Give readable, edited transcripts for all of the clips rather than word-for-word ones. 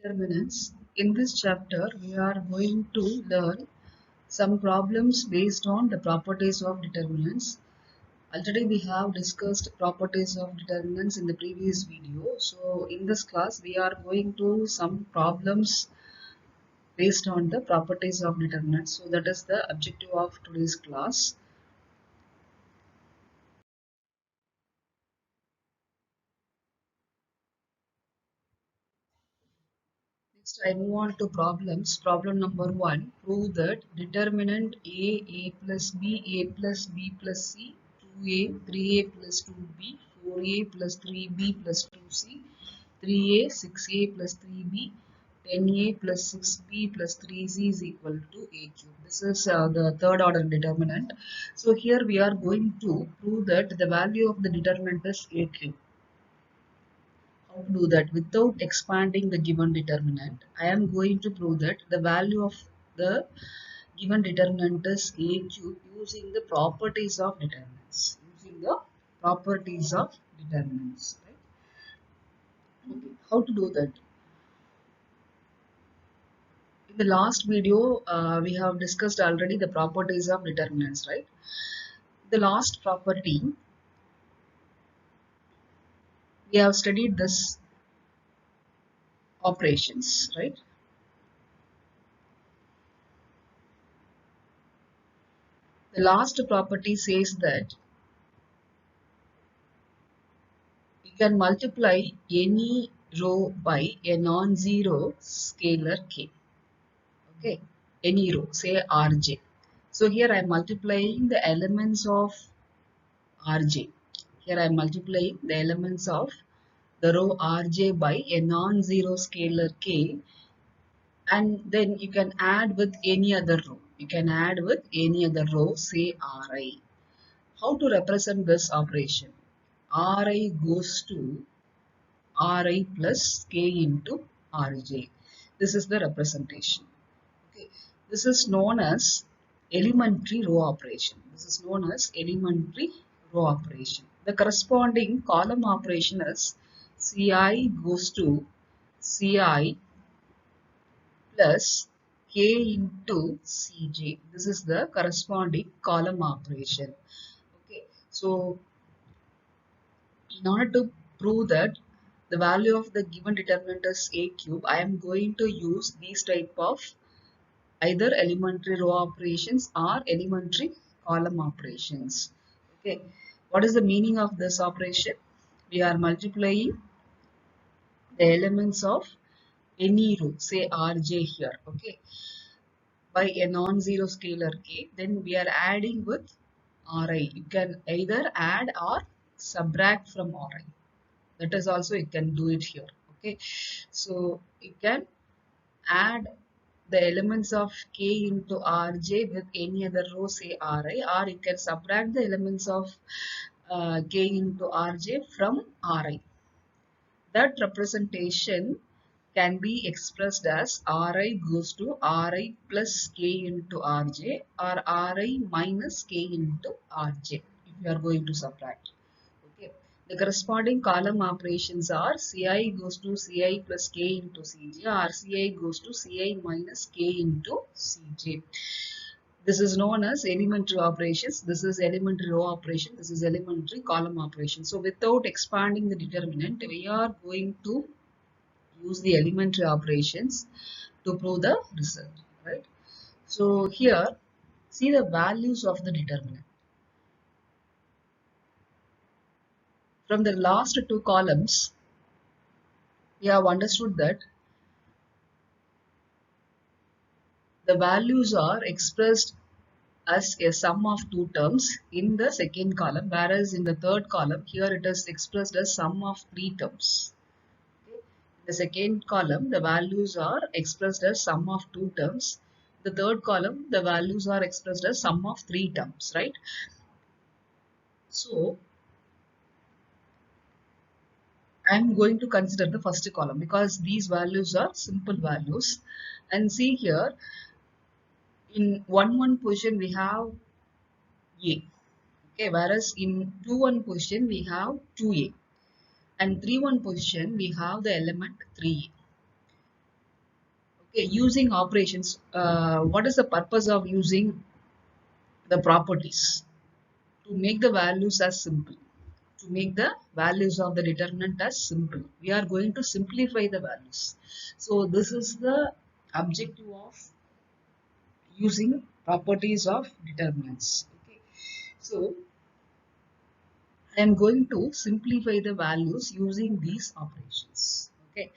Determinants. In this chapter, we are going to learn some problems based on the properties of determinants. Already we have discussed properties of determinants in the previous video. So in this class, we are going to some problems based on the properties of determinants. So that is the objective of today's class. Next, I move on to problems. Problem number 1. Prove that determinant A plus B plus C, 2A, 3A plus 2B, 4A plus 3B plus 2C, 3A, 6A plus 3B, 10A plus 6B plus 3C is equal to A cube. This is the third order determinant. So here we are going to prove that the value of the determinant is A cube. How to do that without expanding the given determinant? I am going to prove that the value of the given determinant is A cube using the properties of determinants. Using the properties of determinants. Right? Okay. How to do that? In the last video, we have discussed already the properties of determinants, right? The last property, we have studied this operations, right? The last property says that you can multiply any row by a non-zero scalar k. Okay, any row, say Rj. So here I am multiplying the elements of Rj. Here I am multiplying the elements of the row Rj by a non-zero scalar k, and then you can add with any other row. You can add with any other row, say Ri. How to represent this operation? Ri goes to Ri plus k into Rj. This is the representation. Okay. This is known as elementary row operation. This is known as elementary row operation. The corresponding column operation is Ci goes to Ci plus k into Cj. This is the corresponding column operation. Okay. So in order to prove that the value of the given determinant is A cube, I am going to use these type of either elementary row operations or elementary column operations. Okay, what is the meaning of this operation? We are multiplying the elements of any row, say Rj here, okay, by a non-zero scalar k. Then we are adding with Ri. You can either add or subtract from Ri. That is also you can do it here. Okay, so you can add the elements of k into Rj with any other row, say Ri, or you can subtract the elements of k into Rj from Ri. That representation can be expressed as Ri goes to Ri plus k into Rj or Ri minus k into Rj if you are going to subtract. Okay. The corresponding column operations are Ci goes to Ci plus k into Cj or Ci goes to Ci minus k into Cj. This is known as elementary operations. This is elementary row operation. This is elementary column operation. So without expanding the determinant, we are going to use the elementary operations to prove the result, right? So here, see the values of the determinant. From the last two columns, we have understood that the values are expressed as a sum of two terms in the second column, whereas in the third column, here it is expressed as sum of three terms. Okay. In the second column, the values are expressed as sum of two terms. The third column, the values are expressed as sum of three terms, right? So, I am going to consider the first column because these values are simple values. And see here, in 1 position we have A. Okay, whereas in 2 position we have 2A. And 3 position we have the element 3A. Okay, using operations, what is the purpose of using the properties? To make the values as simple. To make the values of the determinant as simple. We are going to simplify the values. So this is the objective of using properties of determinants. Okay. So I am going to simplify the values using these operations. Okay.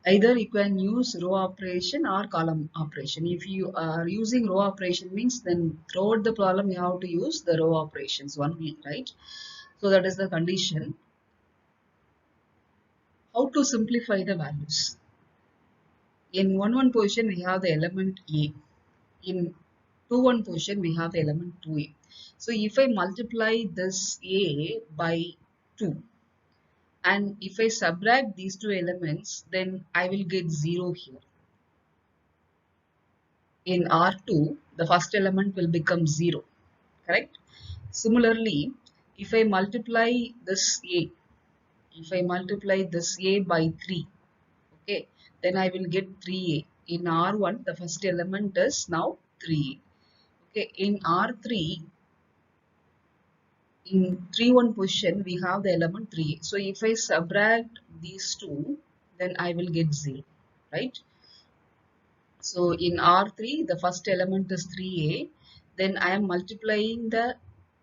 Either you can use row operation or column operation. If you are using row operation means then throughout the problem you have to use the row operations only, right? So that is the condition. How to simplify the values? In 1 position we have the element A. In 2 position we have the element 2A. So if I multiply this A by 2 and if I subtract these two elements, then I will get 0 here. In R2, the first element will become 0, correct? Similarly, if I multiply this A, if I multiply this A by 3, okay, then I will get 3A. In R1, the first element is now 3A. Okay, in R3, in 3 position, we have the element 3A. So if I subtract these two, then I will get 0, right? So in R3, the first element is 3A. Then I am multiplying the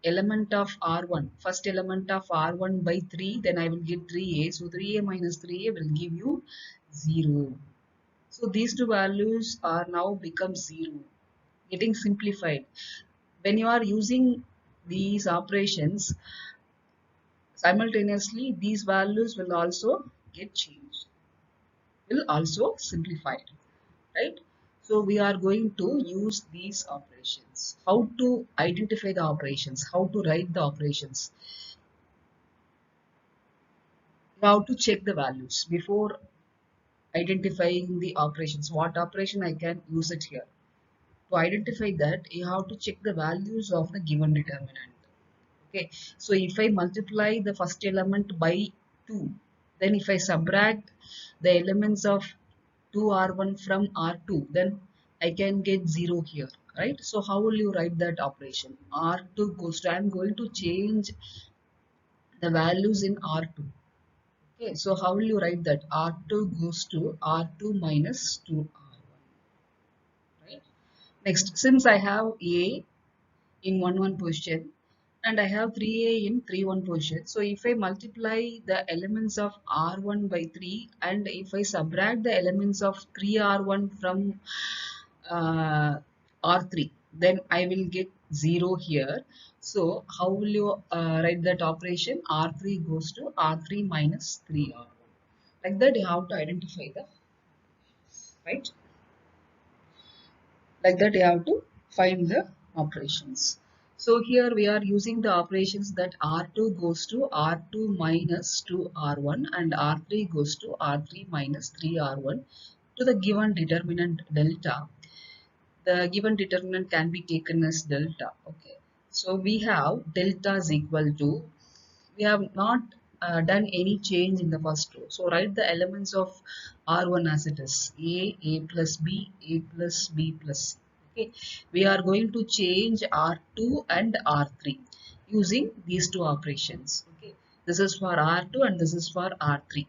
element of R1, first element of R1 by 3. Then I will get 3A. So 3A minus 3A will give you 0. So these two values are now become 0, getting simplified. When you are using these operations, simultaneously these values will also get changed, will also simplified. Right? So we are going to use these operations. How to identify the operations? How to write the operations? How to check the values before identifying the operations? What operation I can use it here? To identify that, you have to check the values of the given determinant. Okay, so if I multiply the first element by 2, then if I subtract the elements of 2R1 from R2, then I can get 0 here, right? So how will you write that operation? R2 goes to, I am going to change the values in R2. Okay, so how will you write that? R2 goes to R2 minus 2R1, right? Next, since I have A in 1 position and I have 3A in 3 position. So if I multiply the elements of R1 by 3 and if I subtract the elements of 3R1 from R3, then I will get 0 here. So how will you write that operation? R3 goes to R3 minus 3R1. Like that you have to identify the, right? Like that you have to find the operations. So here we are using the operations that R2 goes to R2 minus 2R1 and R3 goes to R3 minus 3R1 to the given determinant delta. The given determinant can be taken as delta. Okay. So we have delta is equal to, we have not done any change in the first row. So write the elements of R1 as it is. A plus B, A plus B plus C. Okay. We are going to change R2 and R3 using these two operations. Okay. This is for R2 and this is for R3.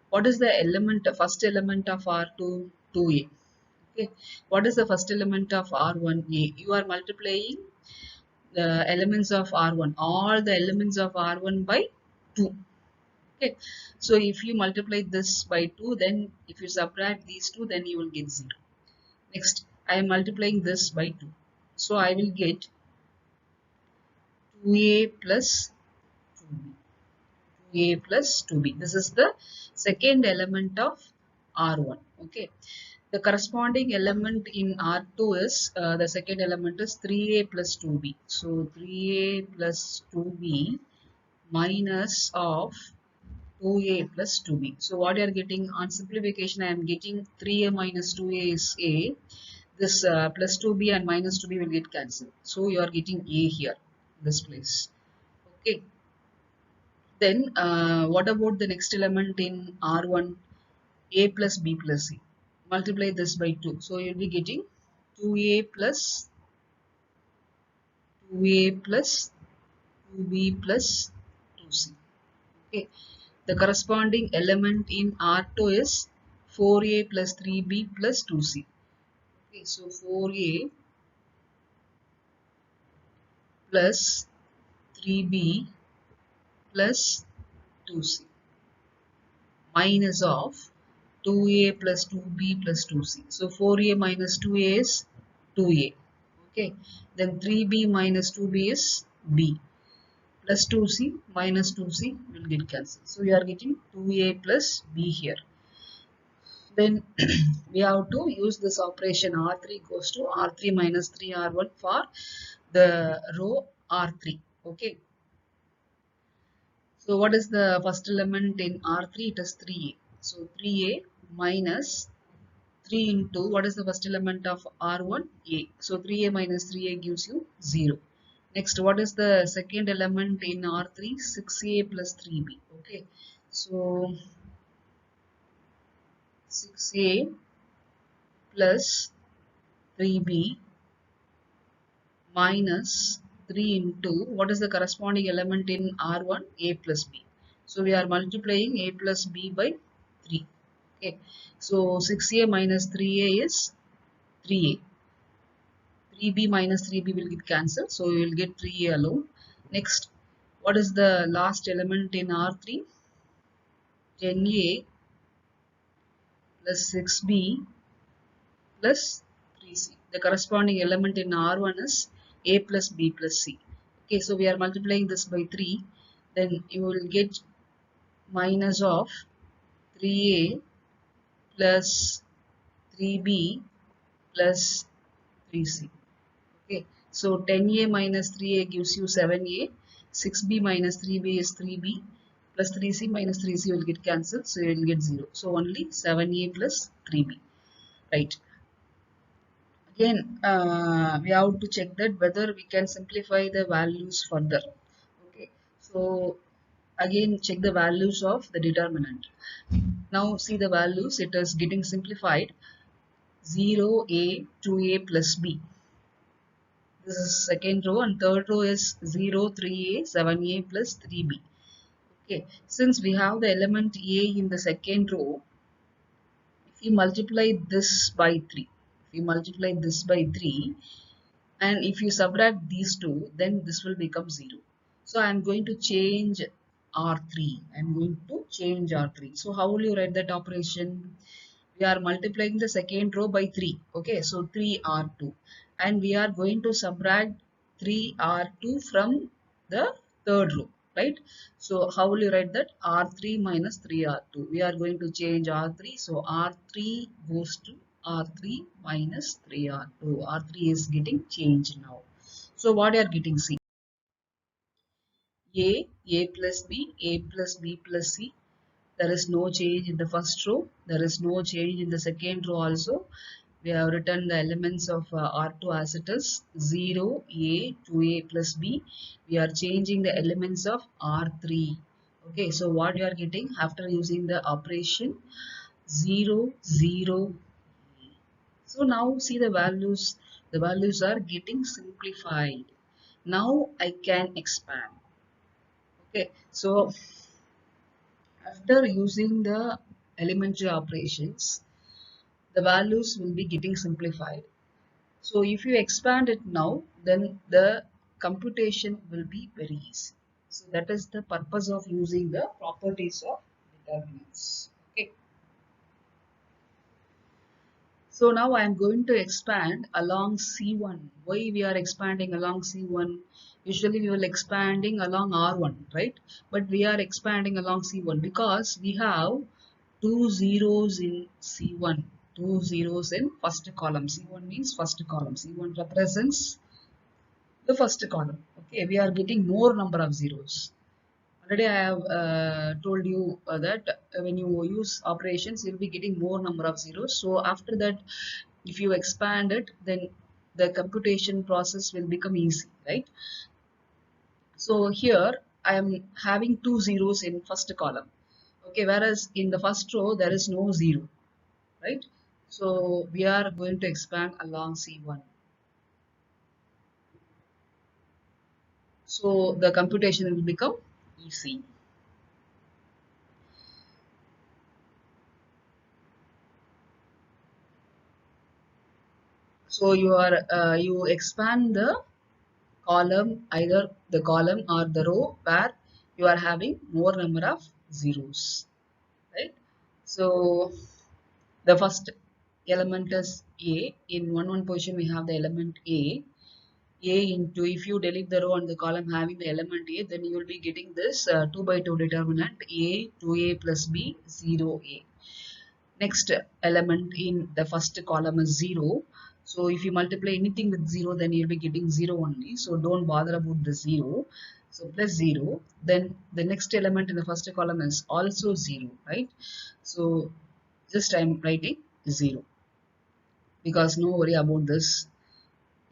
What is the element, first element of R2? 2A. Okay. What is the first element of R1A? You are multiplying the elements of R1, all the elements of R1 by 2. Okay. So if you multiply this by 2, then if you subtract these two, then you will get 0. Next, I am multiplying this by 2. So I will get 2A plus 2B. 2A plus 2B. This is the second element of R1. Okay. The corresponding element in R2 is, the second element is 3A plus 2B. So 3A plus 2B minus of 2A plus 2B. So what you are getting on simplification, I am getting 3A minus 2A is A. This plus 2B and minus 2B will get cancelled. So you are getting A here, this place. Okay. Then what about the next element in R1? A plus B plus C. multiply this by 2. So you'll be getting 2a plus 2a plus 2b plus 2c. Okay. The corresponding element in R2 is 4a plus 3b plus 2c. Okay. So 4a plus 3b plus 2c minus of 2a plus 2b plus 2c. So 4a minus 2a is 2a. Okay. Then 3b minus 2b is b. Plus 2c minus 2c will get cancelled. So we are getting 2a plus b here. Then we have to use this operation R3 goes to R3 minus 3R1 for the row R3. Okay. So what is the first element in R3? It is 3a. So 3a minus 3 into what is the first element of R1? A. So 3a minus 3a gives you 0. Next, what is the second element in R3? 6a plus 3b. Okay. So 6a plus 3b minus 3 into what is the corresponding element in R1? A plus b. So we are multiplying a plus b by 3. Okay. So 6a minus 3a is 3a. 3b minus 3b will get cancelled. So you will get 3a alone. Next, what is the last element in R3? 10a plus 6b plus 3c. The corresponding element in R1 is a plus b plus c. Okay, so we are multiplying this by 3. Then you will get minus of 3a plus 3b plus 3c. Okay, so 10a minus 3a gives you 7a. 6b minus 3b is 3b plus 3c minus 3c will get cancelled. So you will get 0. So only 7a plus 3b. Right. Again, we have to check that whether we can simplify the values further. Okay. So again, check the values of the determinant. Now see the values. It is getting simplified. 0a, 2a plus b. This is second row, and third row is 0, 3a, 7a plus 3b. Okay, since we have the element a in the second row, if you multiply this by 3, and if you subtract these two, then this will become 0. So I am going to change R3. So how will you write that operation? We are multiplying the second row by 3. Okay, so 3R2. And we are going to subtract 3R2 from the third row, right? So how will you write that? R3 minus 3R2. We are going to change R3. So R3 goes to R3 minus 3R2. R3 is getting changed now. So what you are getting? See, A plus B, A plus B plus C. There is no change in the first row. There is no change in the second row also. We have written the elements of R2 as it is 0, A, 2A plus B. We are changing the elements of R3. Okay, so what you are getting after using the operation 0, 0. So now see the values. The values are getting simplified. Now I can expand. Okay, so after using the elementary operations, the values will be getting simplified. So if you expand it now, then the computation will be very easy. So that is the purpose of using the properties of determinants. Okay. So now I am going to expand along C1. Why we are expanding along C1? Usually we will expanding along R1, right? But we are expanding along C1 because we have two zeros in C1. Two zeros in first column. C1 means first column. C1 represents the first column. Okay, we are getting more number of zeros. Already I have told you that when you use operations, you'll be getting more number of zeros. So after that, if you expand it, then the computation process will become easy, right? So here I am having two zeros in first column. Okay, whereas in the first row there is no zero, right? So we are going to expand along C1. So the computation will become easy. So you expand the column, either the column or the row where you are having more number of zeros, right? So the first element is A. In one position we have the element A into, if you delete the row and the column having the element A, then you will be getting this 2 by 2 determinant A, 2A plus B, 0A. Next element in the first column is 0. So if you multiply anything with 0, then you'll be getting 0 only. So don't bother about the 0. So plus 0. Then the next element in the first column is also 0, right? So just I'm writing 0 because no worry about this.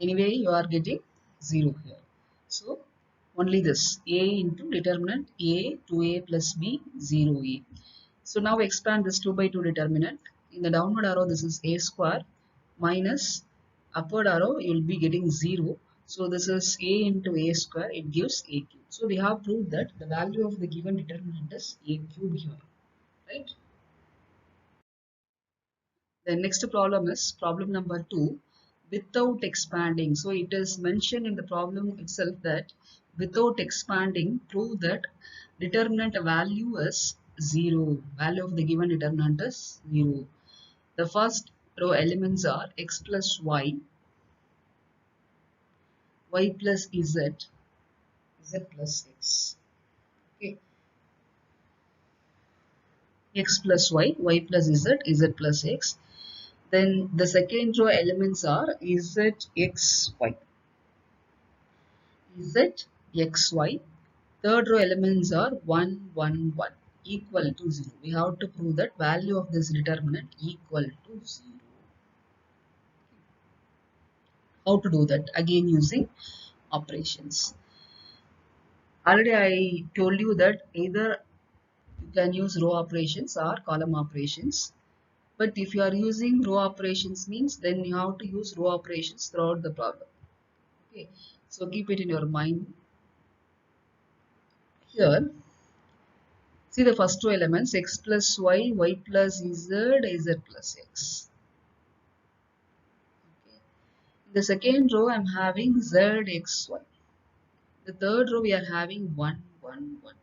Anyway, you are getting 0 here. So only this A into determinant A, 2A plus B, 0A. So now expand this 2 by 2 determinant. In the downward arrow, this is A square minus upward arrow, you will be getting 0. So this is A into A square, it gives A cube. So we have proved that the value of the given determinant is A cube here, right? The next problem is problem number 2, without expanding. So it is mentioned in the problem itself that without expanding, prove that determinant value is 0. Value of the given determinant is 0. The first row elements are x plus y plus z, z plus x. Okay. X plus y plus z, z plus x. Then the second row elements are z, x, y. Z, x, y. Third row elements are 1, 1, 1 equal to 0. We have to prove that value of this determinant equal to 0. How to do that? Again using operations. Already I told you that either you can use row operations or column operations. But if you are using row operations means then you have to use row operations throughout the problem. Okay. So keep it in your mind. Here, see the first two elements x plus y plus z, z plus x. Okay. In the second row, I'm having z, x, y. The third row, we are having 1, 1, 1.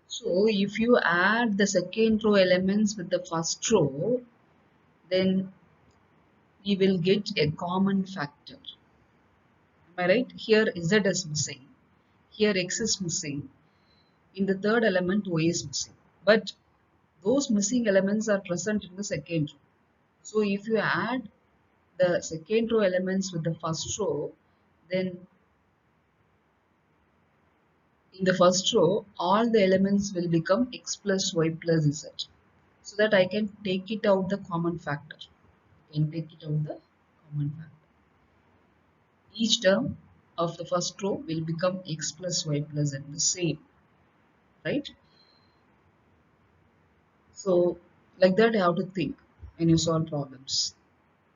So if you add the second row elements with the first row, then we will get a common factor. Am I right? Here z is missing. Here x is missing. In the third element, y is missing. But those missing elements are present in the second row. So if you add the second row elements with the first row, then in the first row, all the elements will become x plus y plus z. So that I can take it out the common factor. I can take it out the common factor. Each term of the first row will become x plus y plus z, the same, right? So like that I have to think when you solve problems.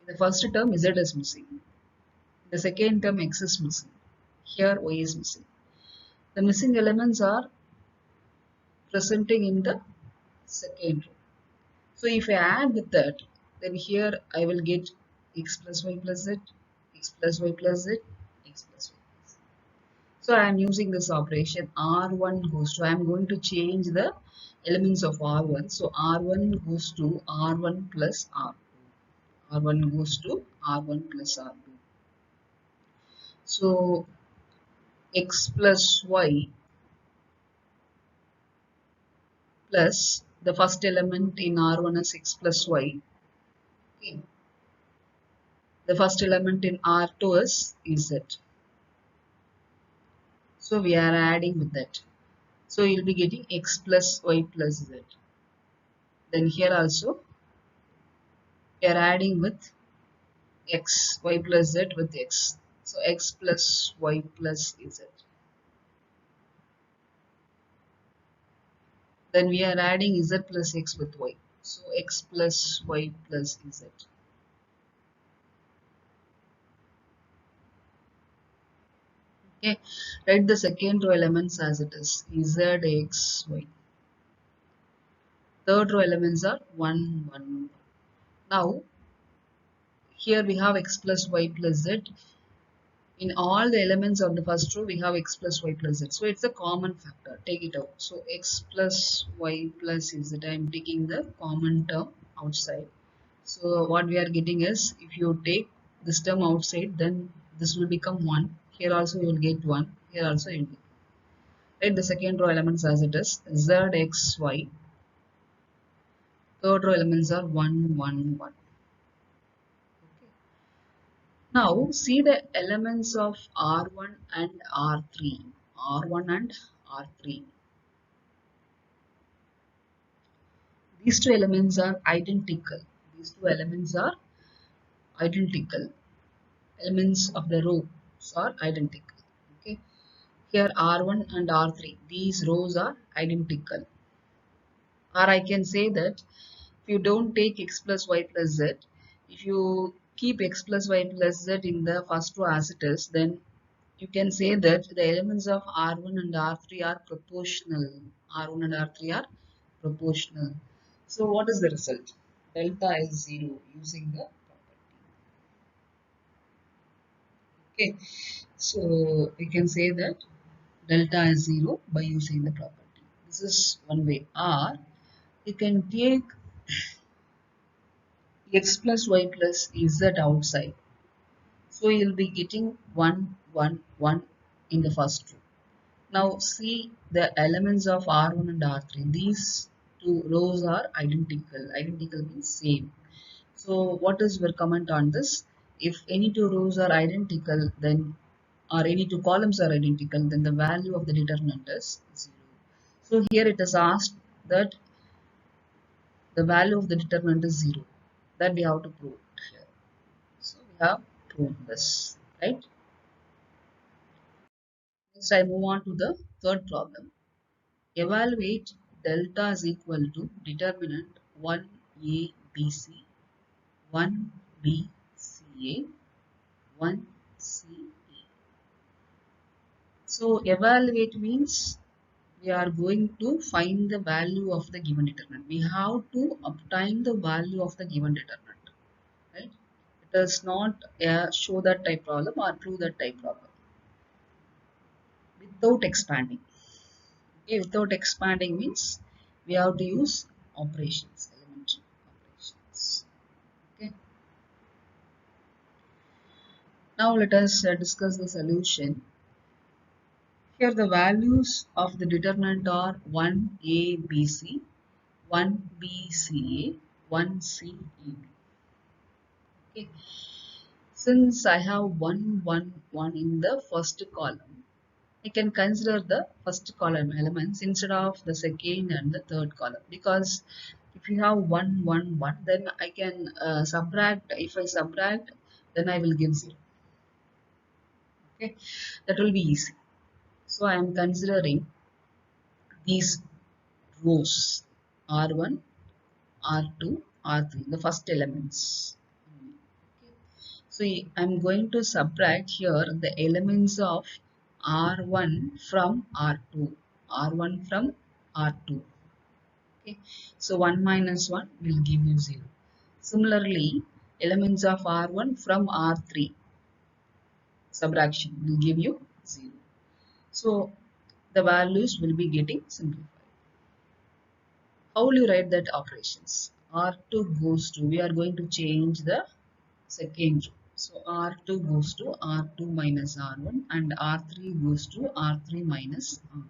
In the first term, z is missing. In the second term, x is missing. Here, y is missing. The missing elements are presenting in the second row. So if I add with that, then here I will get x plus y plus z, x plus y plus z, x plus y plus z. So I am using this operation R1 goes to, I am going to change the elements of R1. So R1 goes to R1 plus R2. R1 goes to R1 plus R2. So x plus y plus the first element in R1 is x plus y. Okay. The first element in R2 is z. So we are adding with that. So you'll be getting x plus y plus z. Then here also we are adding with x, y plus z with x. So x plus y plus z. Then we are adding z plus x with y. So x plus y plus z. Okay, write the second row elements as it is, z, x, y. Third row elements are 1, 1. Now, here we have x plus y plus z. In all the elements of the first row, we have x plus y plus z. So, it's a common factor. Take it out. So, x plus y plus z. I am taking the common term outside. So, what we are getting is, if you take this term outside, then this will become 1. Here also you will get 1. Here also you will get. Write the second row elements as it is, z, x, y. Third row elements are 1, 1, 1. Okay. Now see the elements of R1 and R3. R1 and R3. These two elements are identical. These two elements are identical. Elements of the rows are identical. Okay. Here R1 and R3. These rows are identical. Or I can say that if you don't take x plus y plus z, if you keep x plus y plus z in the first row as it is, then you can say that the elements of R1 and R3 are proportional. R1 and R3 are proportional. So what is the result? Delta is 0 using the property. Okay, so we can say that delta is 0 by using the property. This is one way. Or you can take x plus y plus z outside. So you'll be getting 1, 1, 1 in the first row. Now see the elements of R1 and R3. These two rows are identical. Identical means same. So what is your comment on this? If any two rows are identical, then or any two columns are identical, then the value of the determinant is 0. So here it is asked that the value of the determinant is 0. That we have to prove it here. So we have proved this, right? Next I move on to the third problem. Evaluate delta is equal to determinant 1a bc, 1b ca, 1 ca. So evaluate means we are going to find the value of the given determinant. We have to obtain the value of the given determinant, right? It is not a show that type problem or prove that type problem without expanding. Okay, without expanding means we have to use operations, elementary operations. Okay. Now let us discuss the solution. Here the values of the determinant are 1a bc, 1b ca, 1 c e. Okay. Since I have 1, 1, 1 in the first column, I can consider the first column elements instead of the second and the third column, because if you have 1, 1, 1, then I can subtract. If I subtract, then I will give 0. Okay, that will be easy. So I am considering these rows R1, R2, R3, the first elements. Okay. So I'm going to subtract here the elements of R1 from R2, R1 from R2. Okay. So 1 minus 1 will give you 0. Similarly, elements of R1 from R3, subtraction will give you 0. So the values will be getting simplified. How will you write that operations? R2 goes to, we are going to change the second row. So R2 goes to R2 minus R1 and R3 goes to R3 minus R1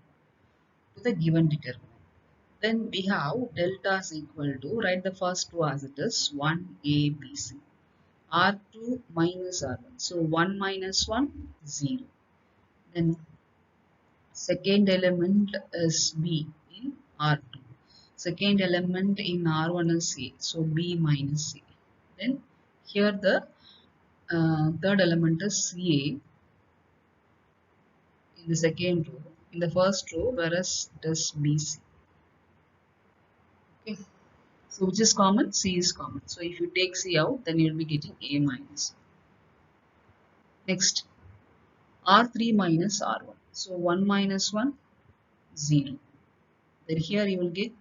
to the given determinant. Then we have delta is equal to, write the first row as it is 1a bc. R2 minus R1. So 1 minus 1, 0. Then second element is B in R2. Second element in R1 is A. So B minus A. Then here the third element is CA in the second row. In the first row, whereas it is BC. Okay. So which is common? C is common. So if you take C out, then you'll be getting A minus. Next, R3 minus R1. So 1 minus 1, 0. Then here you will get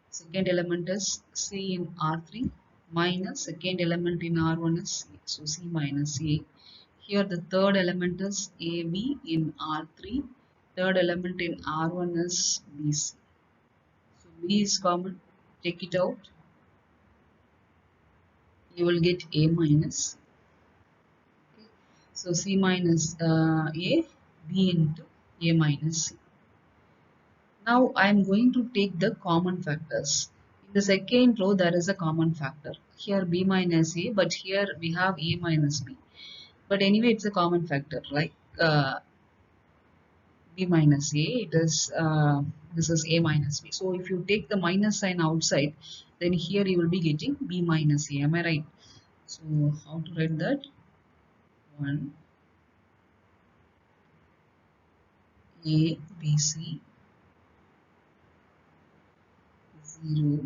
second element is C in R3 minus second element in R1 is C. So C minus A. Here the third element is AB in R3. Third element in R1 is BC. So B is common. Take it out. You will get A minus. So C minus A, B into A minus C. Now I am going to take the common factors. In the second row there is a common factor. Here B minus A, but here we have A minus B. But anyway it's a common factor, like B minus A, it is this is A minus B. So if you take the minus sign outside, then here you will be getting B minus A. Am I right? So how to write that? 1 A B C 0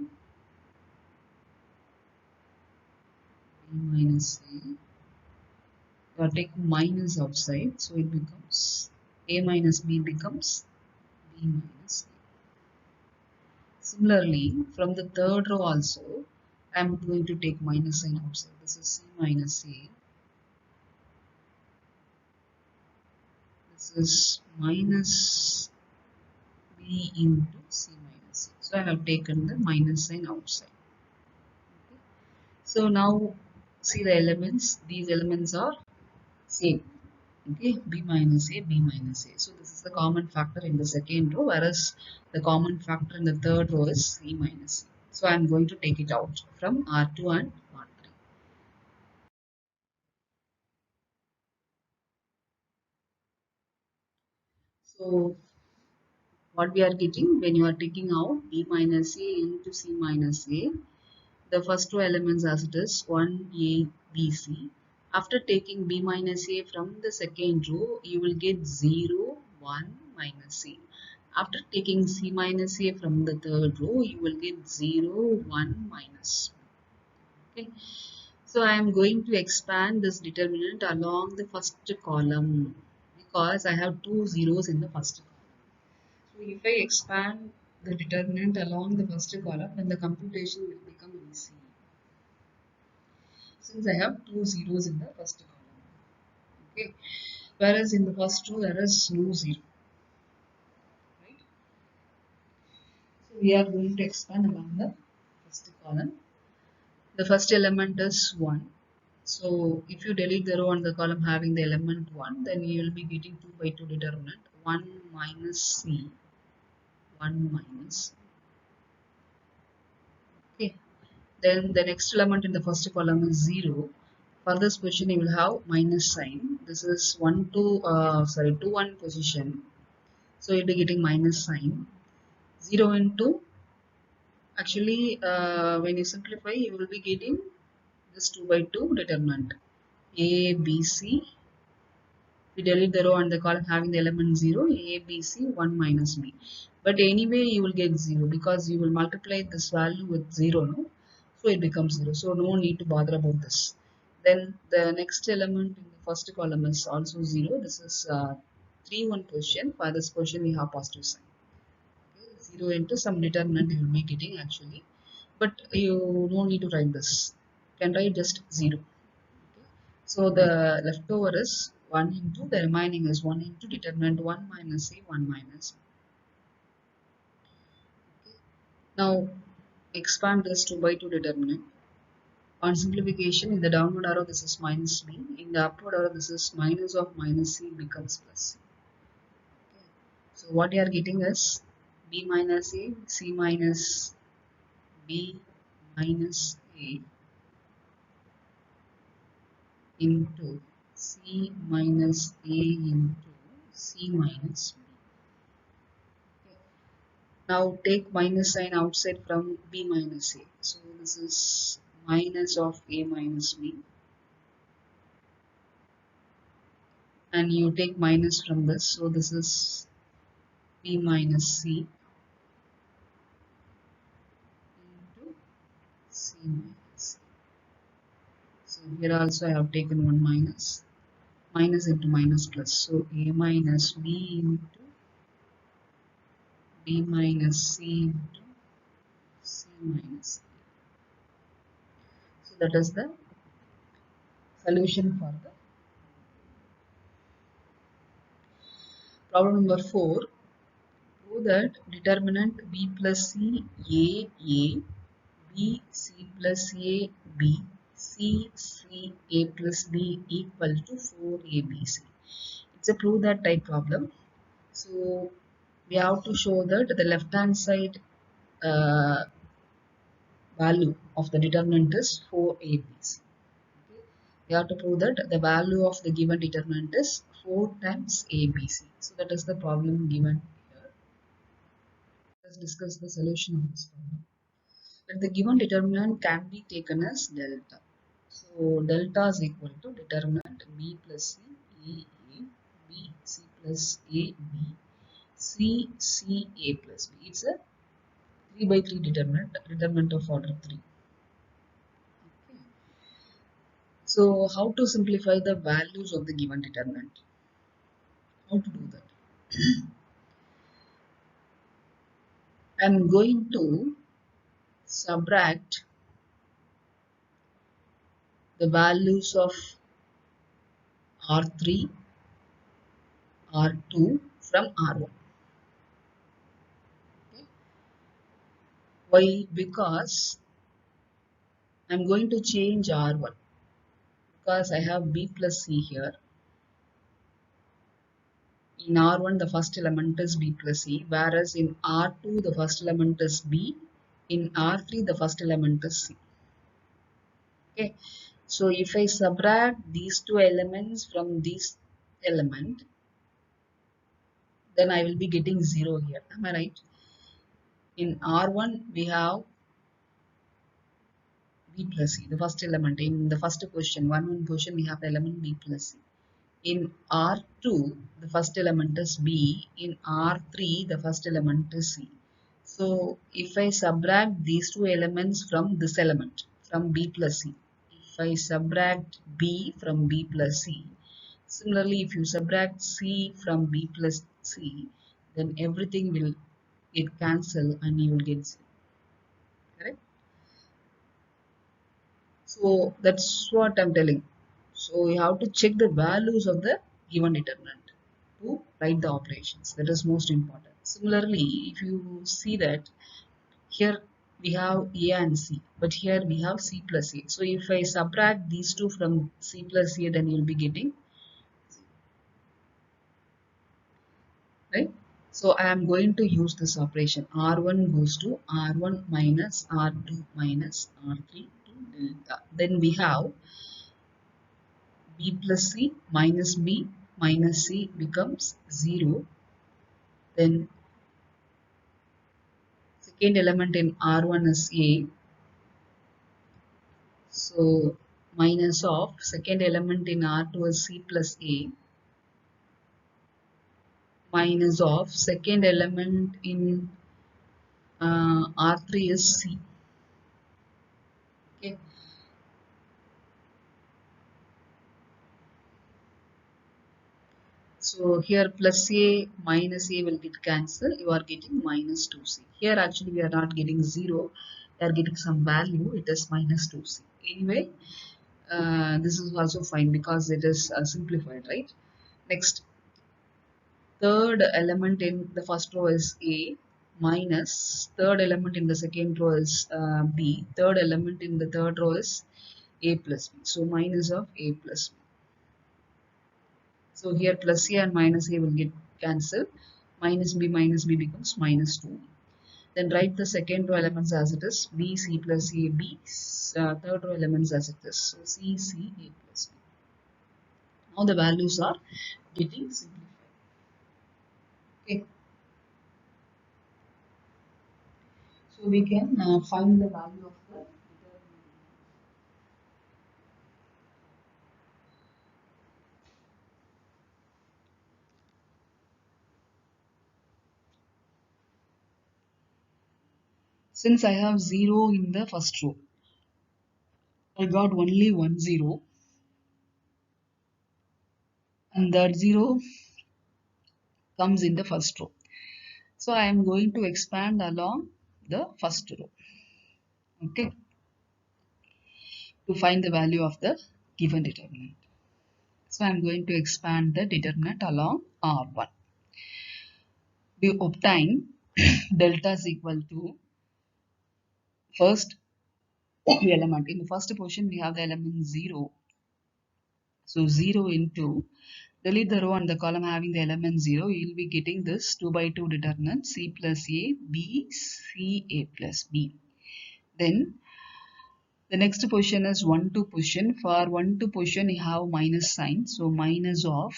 B minus A. You are taking minus outside, so it becomes A minus B becomes B minus A. Similarly, from the third row also, I am going to take minus sign outside. This is C minus A. This is minus B into C minus A. So I have taken the minus sign outside. Okay. So now see the elements. These elements are same. Okay, B minus A, B minus A. So this is the common factor in the second row, whereas the common factor in the third row is C minus C. So I am going to take it out from R2 and R3. So what we are getting when you are taking out B minus A into C minus A, the first two elements as it is 1A, B, C. After taking B minus A from the second row, you will get 0, 1 minus C. After taking C minus A from the third row, you will get 0, 1 minus. Okay. So I am going to expand this determinant along the first column because I have two zeros in the first column. So if I expand the determinant along the first column, then the computation will become easy. Since I have two zeros in the first column. Okay. Whereas in the first row there is no zero. Right? So we are going to expand along the first column. The first element is 1. So if you delete the row and the column having the element 1, then you will be getting 2 by 2 determinant 1 minus C. 1 minus. Okay. Then the next element in the first column is 0. For this position you will have minus sign. This is 2 1 position. So you'll be getting minus sign. 0 into, actually when you simplify you will be getting this 2 by 2 determinant. A, B, C. We delete the row and the column having the element 0, A, B, C, 1 minus B. But anyway you will get 0 because you will multiply this value with 0, no? So it becomes 0. So no need to bother about this. Then the next element in the first column is also 0. This is 3 1 position. For this position we have positive sign. Okay. 0 into some determinant you will be getting actually. But you don't need to write this. You can write just 0. Okay. So the leftover is 1 into, the remaining is 1 into determinant 1 minus A, 1 minus. Okay. Now expand this 2 by 2 determinant. On simplification, in the downward arrow this is minus B, in the upward arrow this is minus of minus C becomes plus C. Okay. So what you are getting is B minus A, C minus B minus A into C minus A into C minus B. Okay. Now take minus sign outside from B minus A. So this is minus of A minus B. And you take minus from this. So this is B minus C into minus. So here also I have taken one minus. Minus into minus plus. So A minus B into B minus C into C minus A. So that is the solution for the problem number 4. Prove that determinant B plus C A, B C plus A B, C A plus B equal to 4ABC. It's a prove that type problem. So we have to show that the left hand side value of the determinant is 4ABC. Okay. We have to prove that the value of the given determinant is 4 times ABC. So that is the problem given here. Let's discuss the solution of this problem. That the given determinant can be taken as delta. So delta is equal to determinant B plus C A, B C plus A B, C A plus B. It's a 3 by 3 determinant of order 3. Okay. So how to simplify the values of the given determinant? How to do that? I'm going to subtract the values of R3, R2 from R1. Okay. Why? Because I'm going to change R1 because I have B plus C here. In R1 the first element is B plus C, whereas in R2 the first element is B, in R3 the first element is C. Okay, so if I subtract these two elements from this element, then I will be getting 0 here. Am I right? In R1 we have B plus C, the first element. In the first question, 1 question, we have the element B plus C. In R2, the first element is B. In R3, the first element is C. So if I subtract these two elements from this element, from B plus C, if I subtract B from B plus C, similarly if you subtract C from B plus C, then everything will get cancelled and you will get 0. Correct? So that's what I'm telling. So you have to check the values of the given determinant to write the operations. That is most important. Similarly, if you see that here we have A and C, but here we have C plus A. So if I subtract these two from C plus A, then you'll be getting, right? So I am going to use this operation. R1 goes to R1 minus R2 minus R3 to delta. Then we have B plus C minus B minus C becomes 0. Then second element in R1 is A. So minus of second element in R2 is C plus A. Minus of second element in R3 is C. Okay. So here plus A minus A will get cancelled. You are getting minus 2C. Here actually we are not getting 0. We are getting some value. It is minus 2C. Anyway, this is also fine because it is simplified, right? Next, third element in the first row is A minus third element in the second row is B. Third element in the third row is A plus B. So minus of A plus B. So here plus A and minus A will get cancelled. Minus B becomes minus 2. Then write the second row elements as it is. B, C plus A, B. Third row elements as it is. So C, A plus B. Now the values are getting simplified. Okay. So we can find the value of the determinant. Since I have 0 in the first row, I got only one 0, and that 0 comes in the first row. So I am going to expand along the first row, okay, to find the value of the given determinant. So I am going to expand the determinant along R1. We obtain delta is equal to first element. In the first position, we have the element 0. So 0 into, delete the row and the column having the element 0, you will be getting this 2 by 2 determinant C plus A, B, C, A plus B. Then the next position is 1 2 position. For 1 2 position, you have minus sign. So minus of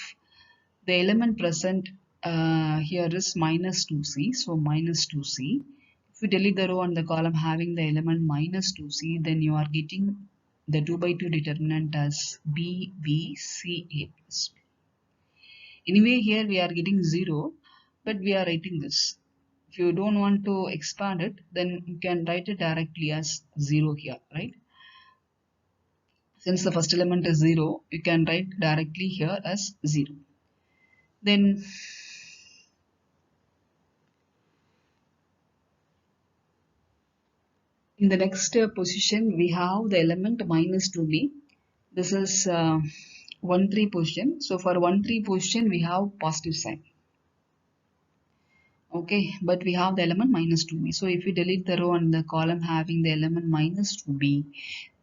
the element present here is minus 2C. So minus 2C. If you delete the row and the column having the element minus 2C, then you are getting the 2 by 2 determinant as B, B, C, A plus B. Anyway, here we are getting 0, but we are writing this. If you don't want to expand it, then you can write it directly as 0 here, right? Since the first element is 0, you can write directly here as 0. Then in the next position, we have the element minus 2b. This is 1 3 position. So for 1 3 position, we have positive sign. Okay, but we have the element minus 2b. So if you delete the row and the column having the element minus 2b,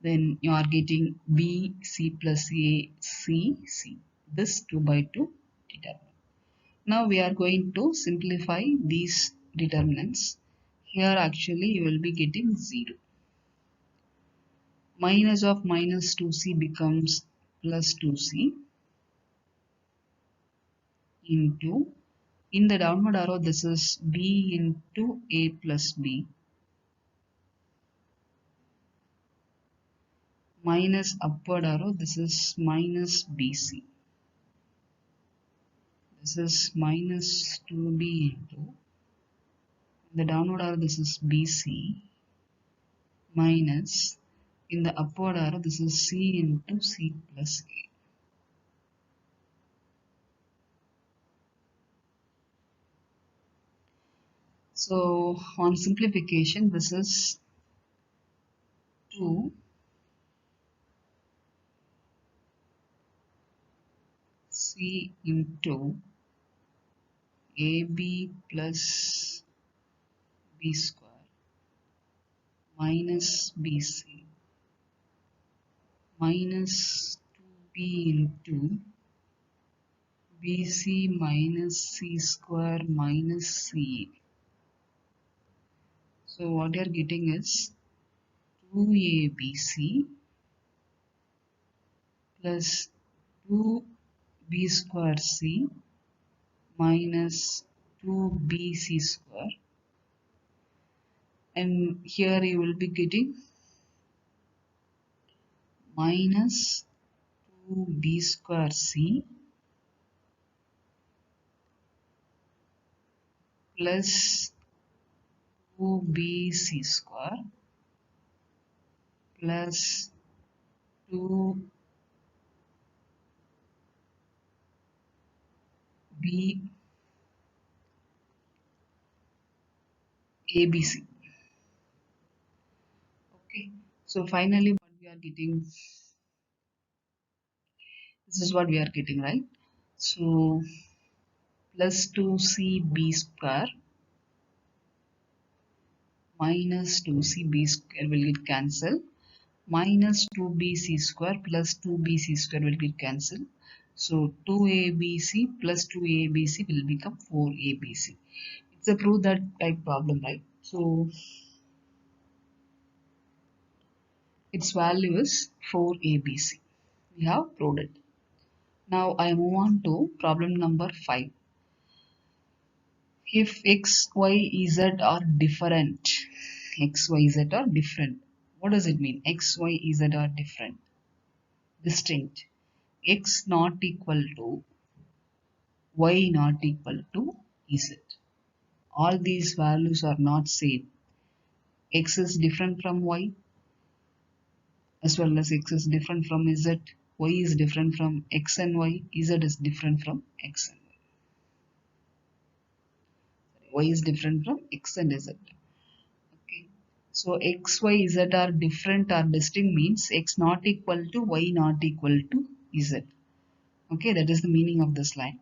then you are getting b, c plus a, c, c. This 2 by 2 determinant. Now we are going to simplify these determinants. Here actually you will be getting 0. Minus of minus 2c becomes plus 2c into, in the downward arrow this is b into a plus b, minus upward arrow this is minus bc. This is minus 2b into, in the downward arrow this is bc, minus, in the upward arrow this is c into c plus a. So on simplification, this is 2 c into ab plus b square minus bc minus 2b into bc minus c square minus c. So what you are getting is 2abc plus 2b square c minus 2bc square, and here you will be getting minus 2b square c plus 2bc square plus 2b abc. Okay, so finally what we are getting, this is what we are getting, right? So plus 2cb square minus 2cb square will get cancelled, minus 2bc square plus 2bc square will get cancelled. So 2abc plus 2abc will become 4abc. It's a prove that type problem, right? So its value is 4abc. We have proved it. Now I move on to problem number 5. If x, y, z are different, x, y, z are different. What does it mean? X, y, z are different, distinct. X not equal to y not equal to z. All these values are not same. X is different from y, as well as x is different from z, y is different from x and y, z is different from x and y is different from x and z. Okay. So x, y, z are different or distinct means x not equal to y not equal to z. Okay, that is the meaning of this line.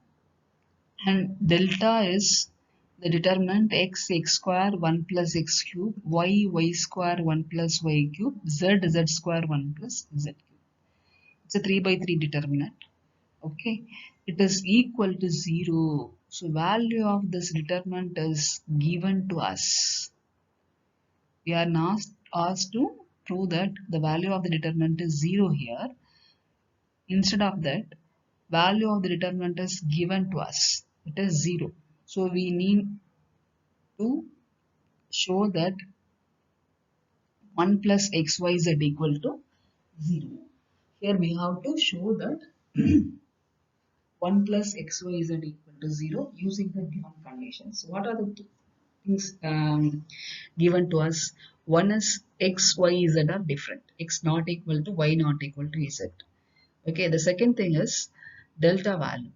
And delta is the determinant x square 1 plus x cube, y square 1 plus y cube, z square 1 plus z cube. It's a 3 by 3 determinant. Okay, it is equal to 0. So value of this determinant is given to us. We are now asked to prove that the value of the determinant is 0 here. Instead of that, value of the determinant is given to us. It is 0. So we need to show that 1 plus xyz equal to 0. Here we have to show that 1 plus xyz equal to 0 using the given conditions. What are the things given to us? One is x, y, z are different. X not equal to y not equal to z. Okay, the second thing is delta value.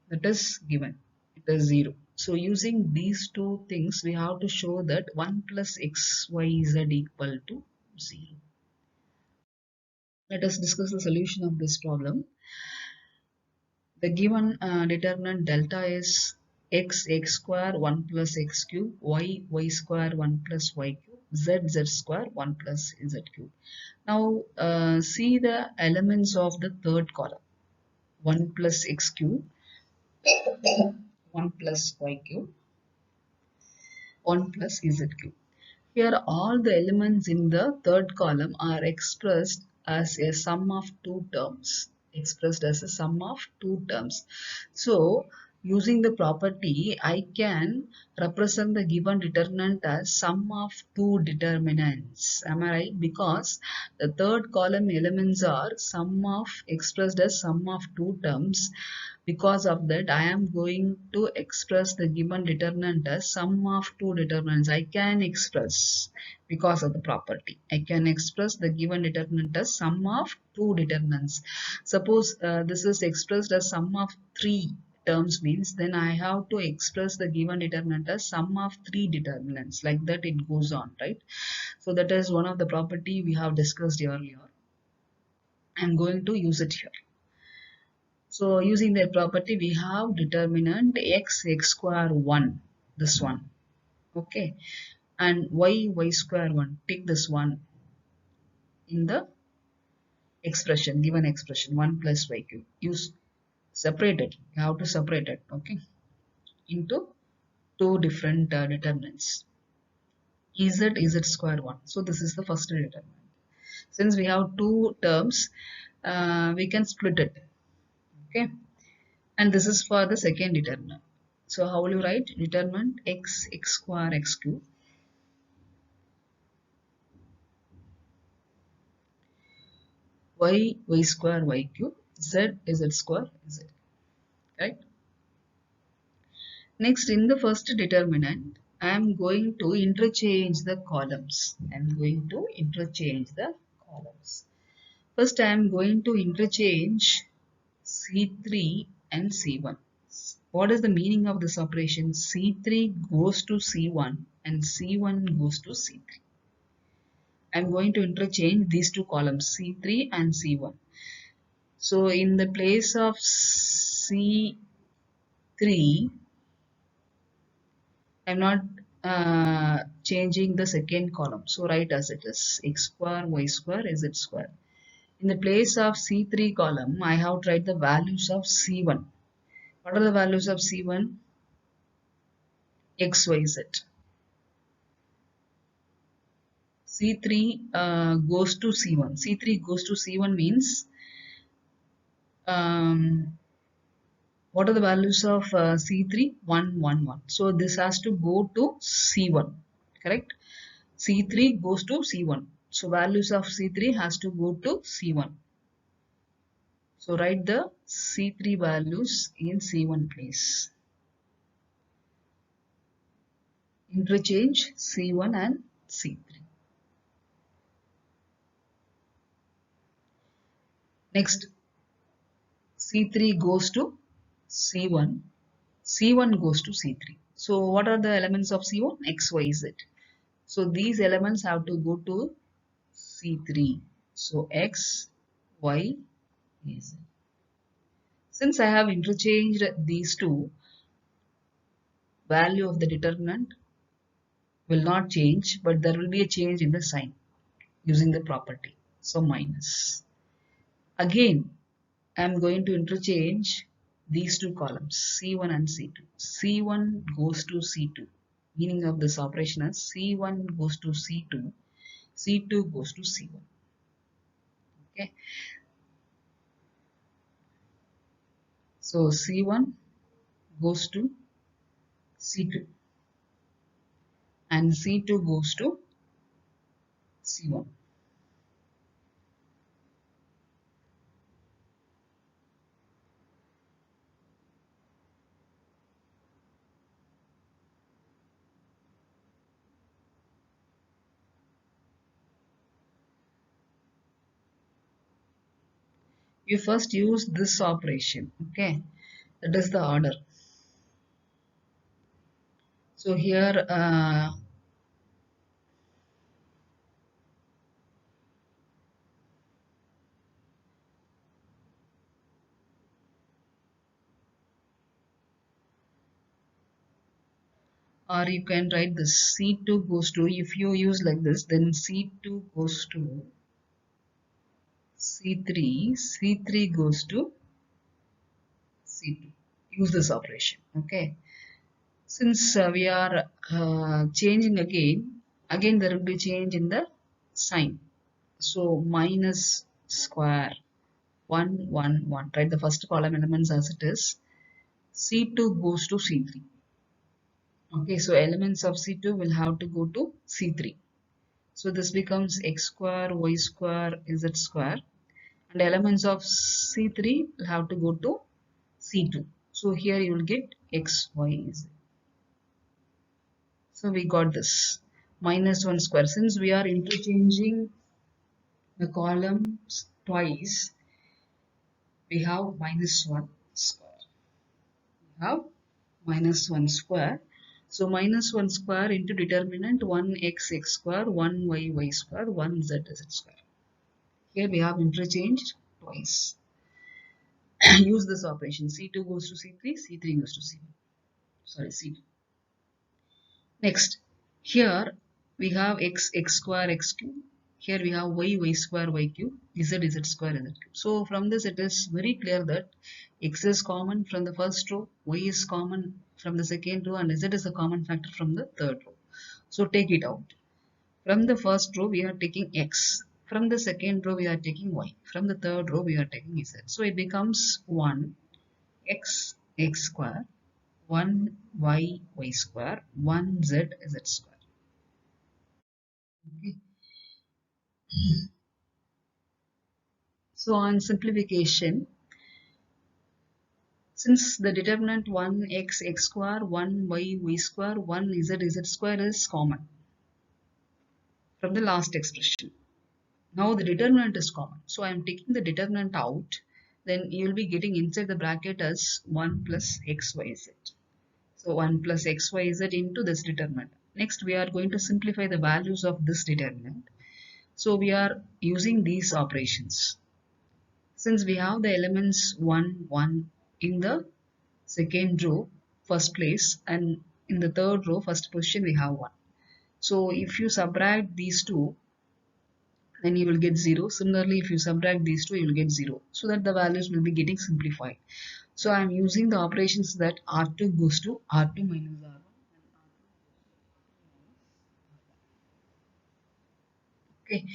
That is given. It is 0. So using these two things, we have to show that 1 plus x, y, z equal to 0. Let us discuss the solution of this problem. The given determinant delta is x square 1 plus x cube, y square 1 plus y cube, z square 1 plus z cube. Now see the elements of the third column. 1 plus x cube, 1 plus y cube, 1 plus z cube. Here all the elements in the third column are expressed as a sum of two terms. So using the property, I can represent the given determinant as sum of two determinants. Am I right? Because the third column elements are expressed as sum of two terms. Because of that, I am going to express the given determinant as sum of two determinants. I can express, because of the property, I can express the given determinant as sum of two determinants. Suppose this is expressed as sum of three terms means, then I have to express the given determinant as sum of three determinants. Like that it goes on, right? So that is one of the property we have discussed earlier. I am going to use it here. So using that property, we have determinant x square 1, this one, okay, and y square 1, take this one in the expression, given expression 1 plus y cube. Use separate it, you have to separate it, okay, into two different determinants, z square 1. So this is the first determinant. Since we have two terms, we can split it, okay. And this is for the second determinant. So how will you write? Determinant x square x cube, y square y cube, z square z. Right? Next, in the first determinant, I am going to interchange the columns. First, I am going to interchange C3 and C1. What is the meaning of this operation? C3 goes to C1 and C1 goes to C3. I am going to interchange these two columns, C3 and C1. So in the place of C3, I am not changing the second column. So write as it is, x square, y square, z square. In the place of C3 column, I have to write the values of C1. What are the values of C1? X, Y, Z. C3 goes to C1. C3 goes to C1 means what are the values of C3? 1, 1, 1. So this has to go to C1. Correct? C3 goes to C1. So values of C3 has to go to C1. So write the C3 values in C1 place. Interchange C1 and C3. Next, C3 goes to C1. C1 goes to C3. So what are the elements of C1? X, Y, Z. So these elements have to go to C3. So X, Y, Z. Since I have interchanged these two, value of the determinant will not change, but there will be a change in the sign using the property. So minus. Again, I am going to interchange these two columns, C1 and C2. C1 goes to C2. Meaning of this operation is C1 goes to C2, C2 goes to C1. Okay. So C1 goes to C2 and C2 goes to C1. You first use this operation, okay? That is the order. So here or you can write this C2 goes to, if you use like this, then C2 goes to C3, C3 goes to C2. Use this operation, okay? Since we are changing again there will be change in the sign. So minus square 1, 1, 1. Write the first column elements as it is. C2 goes to C3. Okay, so elements of C2 will have to go to C3. So this becomes x square, y square, z square. And elements of C3 will have to go to C2. So here you will get x, y, z. So we got this minus 1 square. Since we are interchanging the columns twice, we have minus 1 square. We have minus 1 square. So minus 1 square into determinant 1x x square, 1y y square, 1z z square. Here we have interchanged twice. Use this operation. C2 goes to C3, C3 goes to C1. Sorry, C2. Next, here we have x square x cube. Here we have y square y cube, z square z cube. So from this it is very clear that x is common from the first row, y is common from the second row, and z is a common factor from the third row. So take it out. From the first row we are taking x. From the second row we are taking y. From the third row we are taking z. So it becomes 1 x square, 1 y square, 1 z square. Okay. So on simplification, since the determinant 1x square, 1y square, 1z square is common from the last expression. Now the determinant is common. So I am taking the determinant out. Then you will be getting inside the bracket as 1 plus xyz. So 1 plus xyz into this determinant. Next we are going to simplify the values of this determinant. So we are using these operations. Since we have the elements 1, 1 in the second row, first place, and in the third row, first position, we have 1. So if you subtract these two, then you will get 0. Similarly, if you subtract these two, you will get 0. So that the values will be getting simplified. So I am using the operations that R2 goes to R2 minus R1. Okay.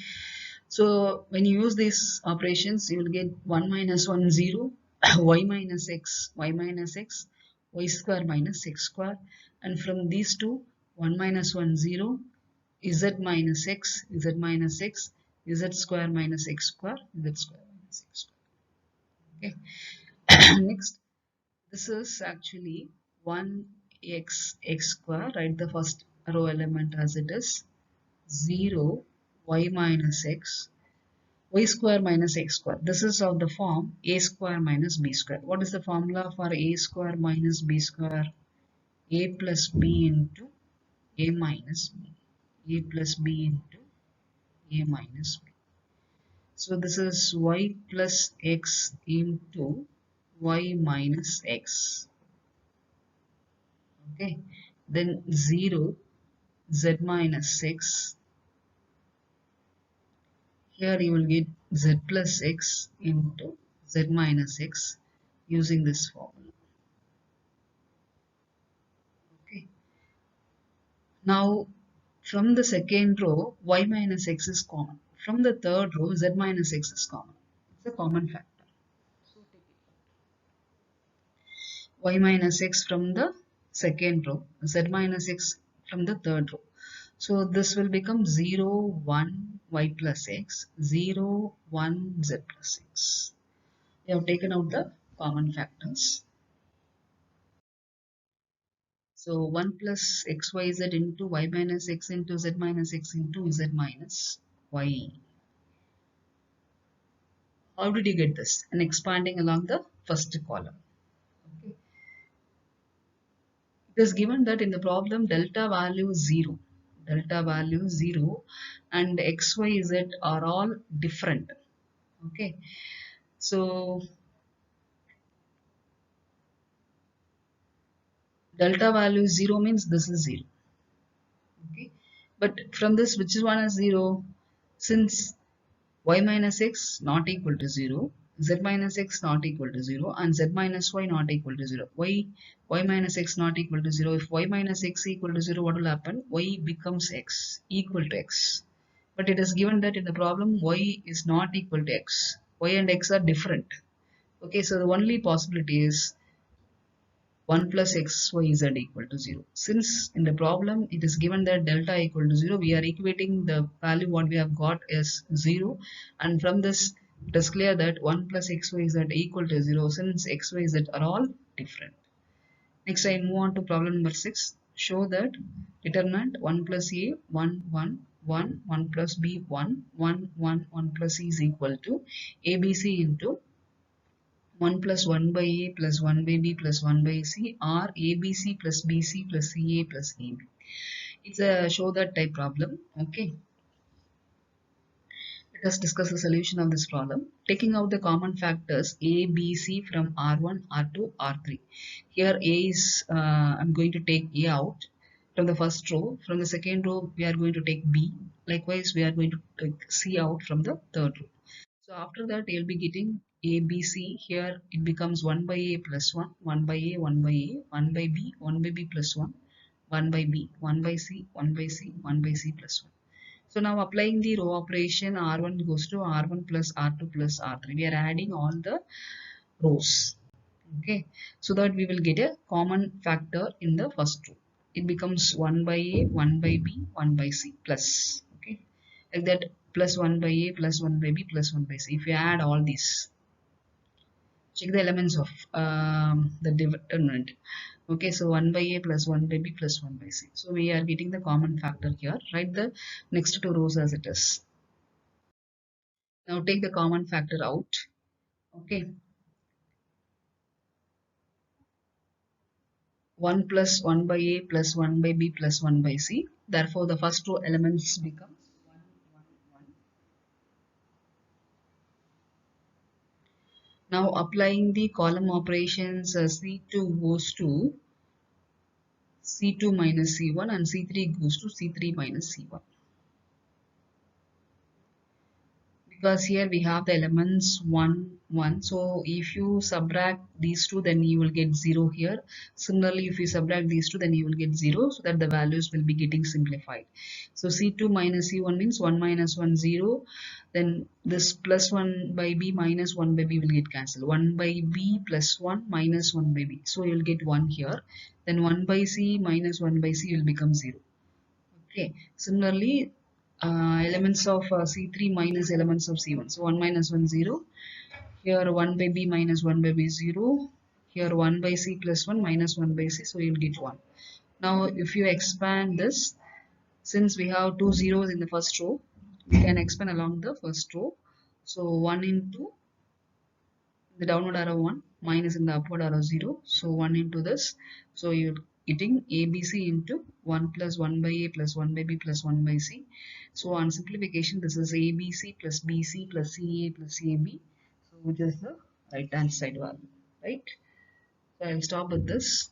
So when you use these operations, you will get 1 minus 1, 0, y minus x, y square minus x square. And from these two, 1 minus 1, 0, z minus x, z square minus x square, z square minus x square. Okay. Next, this is actually 1x square. Write the first row element as it is 0 y minus x y square minus x square. This is of the form a square minus b square. What is the formula for a square minus b square? A plus b into a minus b. A plus b into a minus b. So this is y plus x into y minus x. Okay. Then 0 z minus 6. Here you will get z plus x into z minus x using this formula. Okay. Now from the second row, y minus x is common. From the third row, z minus x is common. It's a common factor. So take it. Y minus x from the second row, z minus x from the third row. So this will become 0, 1 y plus x, 0, 1 z plus x. We have taken out the common factors. So 1 plus xyz into y minus x into z minus x into z minus y. How did you get this? And expanding along the first column. Okay. It is given that in the problem delta value is 0. Delta value is 0 and x, y, z are all different. Okay. So delta value is 0 means this is 0. Okay. But from this, which is one is 0? Since y minus x not equal to 0, z minus x not equal to 0 and z minus y not equal to 0. Y minus x not equal to 0. If y minus x equal to 0, what will happen? Y becomes x equal to x. But it is given that in the problem y is not equal to x. Y and x are different. Okay, so the only possibility is 1 plus xyz equal to 0. Since in the problem it is given that delta equal to 0, we are equating the value what we have got is 0, and from this it is clear that 1 plus xyz equal to 0 since xyz are all different. Next I move on to problem number 6. Show that determinant 1 plus a 1 1 1 1 plus b 1 1 1 1 plus c is equal to abc into 1 plus 1 by a plus 1 by b plus 1 by c or abc plus bc plus ca plus ab. It's a show that type problem. Okay. Let us discuss the solution of this problem. Taking out the common factors a, b, c from R1, R2, R3. Here a is, I'm going to take a out from the first row. From the second row, we are going to take b. Likewise, we are going to take c out from the third row. So after that, you'll be getting a, b, c. Here it becomes 1 by a plus 1, 1 by a, 1 by a, 1 by b, 1 by b plus 1, 1 by b, 1 by c, 1 by c, 1 by c plus 1. So now applying the row operation, R1 goes to R1 plus R2 plus R3. We are adding all the rows. Okay, so that we will get a common factor in the first row. It becomes 1 by A, 1 by B, 1 by C plus. Okay, like that, plus 1 by A, plus 1 by B, plus 1 by C. If you add all these, check the elements of the determinant. Okay, so 1 by a plus 1 by b plus 1 by c. So we are getting the common factor here. Write the next two rows as it is. Now take the common factor out. Okay, 1 plus 1 by a plus 1 by b plus 1 by c. Therefore, the first two elements becomes 1, 1, 1. Now applying the column operations, C2 goes to C2 minus C1 and C3 goes to C3 minus C1. Because here we have the elements 1, 1. So if you subtract these two, then you will get 0 here. Similarly, if you subtract these two, then you will get 0, so that the values will be getting simplified. So C2 minus C1 means 1 minus 1, 0. Then this plus 1 by b minus 1 by b will get cancelled. 1 by b plus 1 minus 1 by b. So you will get 1 here. Then 1 by c minus 1 by c will become 0. Okay. Similarly, elements of C3 minus elements of C1. So 1 minus 1, 0. Here 1 by B minus 1 by B, 0. Here 1 by C plus 1 minus 1 by C. So you'll get 1. Now if you expand this, since we have two zeros in the first row, we can expand along the first row. So 1 into the downward arrow 1, minus in the upward arrow 0. So 1 into this. So you're getting ABC into 1 plus 1 by A plus 1 by B plus 1 by C. So on simplification, this is ABC plus BC plus CA plus AB. So which is the right hand side value, right? So I'll stop with this.